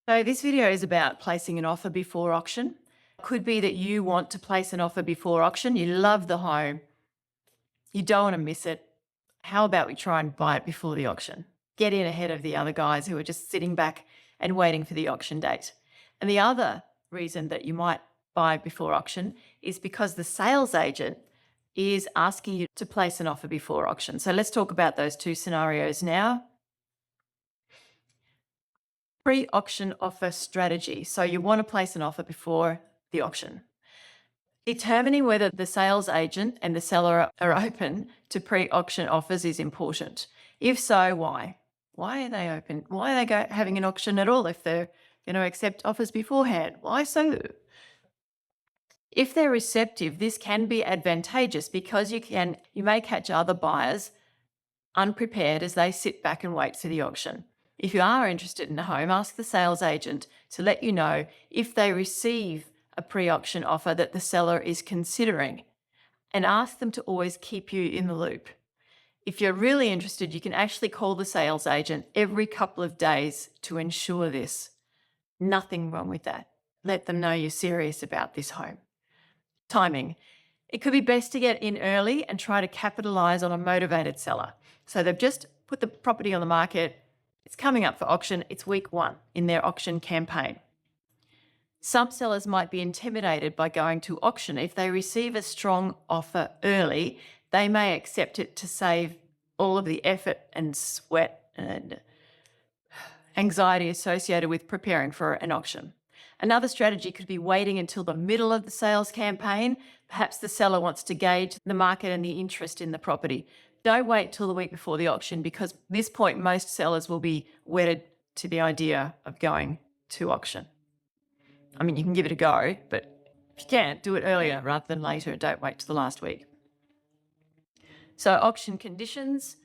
So this video is about placing an offer before auction. Could be that you want to place an offer before auction. You love the home. You don't want to miss it. How about we try and buy it before the auction? Get in ahead of the other guys who are just sitting back and waiting for the auction date. And the other reason that you might buy before auction is because the sales agent is asking you to place an offer before auction. So let's talk about those two scenarios now. Pre-auction offer strategy. So you want to place an offer before the auction. Determining whether the sales agent and the seller are open to pre-auction offers is important. If so, why? Why are they open? Why are they having an auction at all if they're going to accept offers beforehand? Why so? If they're receptive, this can be advantageous because you may catch other buyers unprepared as they sit back and wait for the auction. If you are interested in a home, ask the sales agent to let you know if they receive a pre-auction offer that the seller is considering, and ask them to always keep you in the loop. If you're really interested, you can actually call the sales agent every couple of days to ensure this. Nothing wrong with that. Let them know you're serious about this home. Timing. It could be best to get in early and try to capitalize on a motivated seller. So they've just put the property on the market. It's coming up for auction. It's week 1 in their auction campaign. Some sellers might be intimidated by going to auction. If they receive a strong offer early, they may accept it to save all of the effort and sweat and anxiety associated with preparing for an auction. Another strategy could be waiting until the middle of the sales campaign. Perhaps the seller wants to gauge the market and the interest in the property. Don't wait till the week before the auction, because at this point, most sellers will be wedded to the idea of going to auction. I mean, you can give it a go, but if you can't, do it earlier rather than later. Don't wait till the last week. So auction conditions,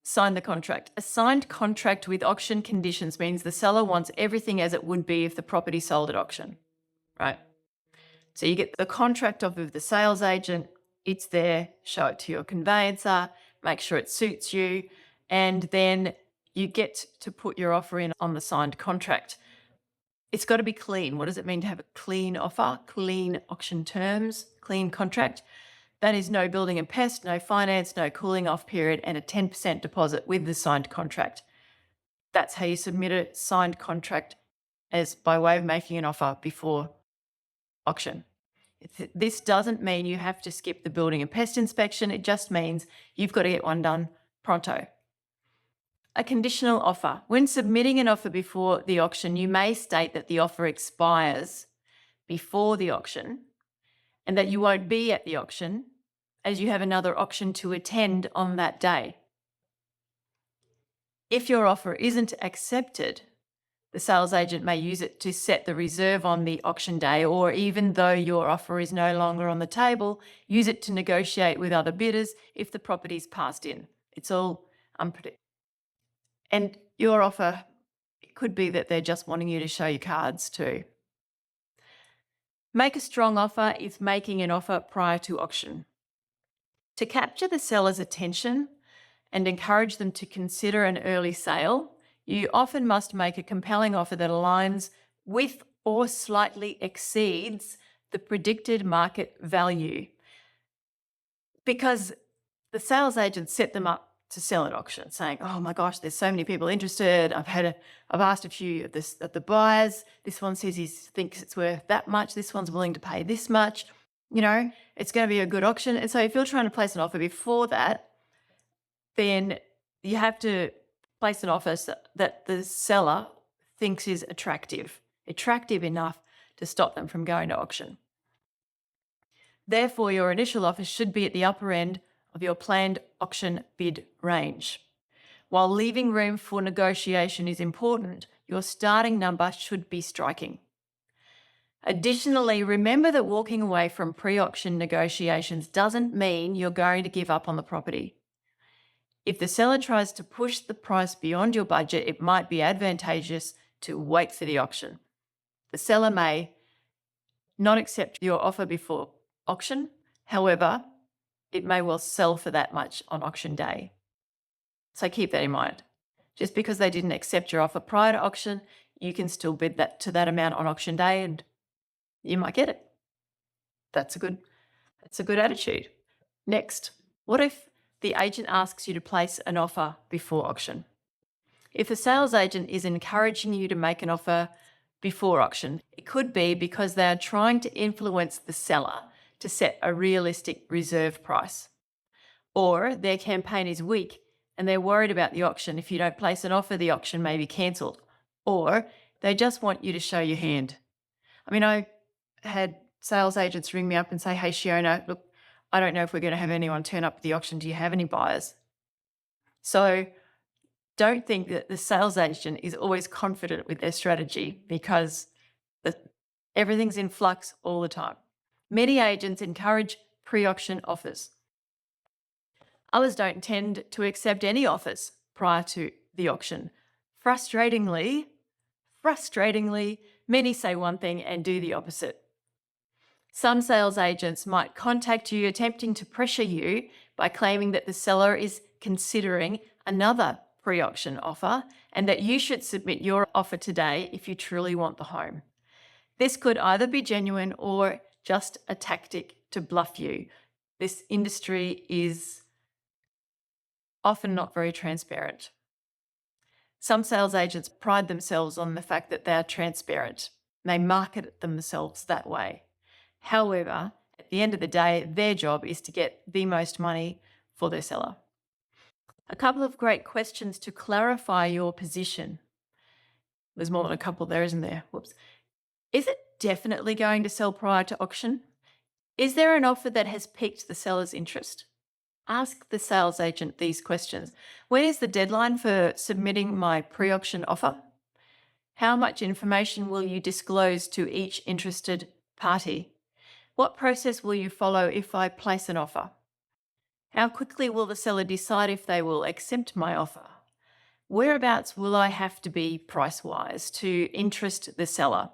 sign the contract. A signed contract with auction conditions means the seller wants everything as it would be if the property sold at auction, right? So you get the contract off of the sales agent. It's there. Show it to your conveyancer. Make sure it suits you. And then you get to put your offer in on the signed contract. It's got to be clean. What does it mean to have a clean offer, clean auction terms, clean contract? That is no building and pest, no finance, no cooling off period, and a 10% deposit with the signed contract. That's how you submit a signed contract as by way of making an offer before auction. This doesn't mean you have to skip the building and pest inspection. It just means you've got to get one done pronto. A conditional offer. When submitting an offer before the auction, you may state that the offer expires before the auction and that you won't be at the auction as you have another auction to attend on that day. If your offer isn't accepted, the sales agent may use it to set the reserve on the auction day, or even though your offer is no longer on the table, use it to negotiate with other bidders if the property's passed in. It's all unpredictable. And your offer, it could be that they're just wanting you to show your cards too. Make a strong offer is making an offer prior to auction. To capture the seller's attention and encourage them to consider an early sale, you often must make a compelling offer that aligns with or slightly exceeds the predicted market value, because the sales agent set them up to sell at auction, saying, oh my gosh, there's so many people interested. I've asked a few of the buyers. This one says he thinks it's worth that much. This one's willing to pay this much. You know, it's going to be a good auction. And so if you're trying to place an offer before that, then you have to place an offer that the seller thinks is attractive enough to stop them from going to auction. Therefore, your initial offer should be at the upper end of your planned auction bid range. While leaving room for negotiation is important, your starting number should be striking. Additionally, remember that walking away from pre-auction negotiations doesn't mean you're going to give up on the property. If the seller tries to push the price beyond your budget, it might be advantageous to wait for the auction. The seller may not accept your offer before auction. However, it may well sell for that much on auction day. So keep that in mind. Just because they didn't accept your offer prior to auction, you can still bid that amount on auction day and you might get it. That's a good attitude. Next, what if the agent asks you to place an offer before auction? If a sales agent is encouraging you to make an offer before auction, it could be because they are trying to influence the seller to set a realistic reserve price. Or their campaign is weak and they're worried about the auction. If you don't place an offer, the auction may be cancelled. Or they just want you to show your hand. I mean, I had sales agents ring me up and say, "Hey, Shiona, look, I don't know if we're going to have anyone turn up at the auction. Do you have any buyers?" So don't think that the sales agent is always confident with their strategy, because everything's in flux all the time. Many agents encourage pre-auction offers. Others don't tend to accept any offers prior to the auction. Frustratingly, many say one thing and do the opposite. Some sales agents might contact you attempting to pressure you by claiming that the seller is considering another pre-auction offer and that you should submit your offer today if you truly want the home. This could either be genuine or just a tactic to bluff you. This industry is often not very transparent. Some sales agents pride themselves on the fact that they are transparent. They market themselves that way. However, at the end of the day, their job is to get the most money for their seller. A couple of great questions to clarify your position. There's more than a couple there, isn't there? Whoops. Is it definitely going to sell prior to auction? Is there an offer that has piqued the seller's interest? Ask the sales agent these questions. When is the deadline for submitting my pre-auction offer? How much information will you disclose to each interested party? What process will you follow if I place an offer? How quickly will the seller decide if they will accept my offer? Whereabouts will I have to be price-wise to interest the seller?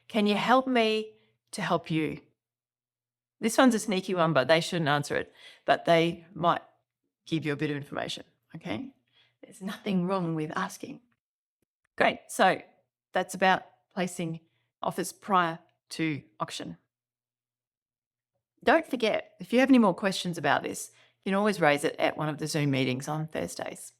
Can you help me to help you? This one's a sneaky one, but they shouldn't answer it. But they might give you a bit of information, okay? There's nothing wrong with asking. Great, so that's about placing offers prior to auction. Don't forget, if you have any more questions about this, you can always raise it at one of the Zoom meetings on Thursdays.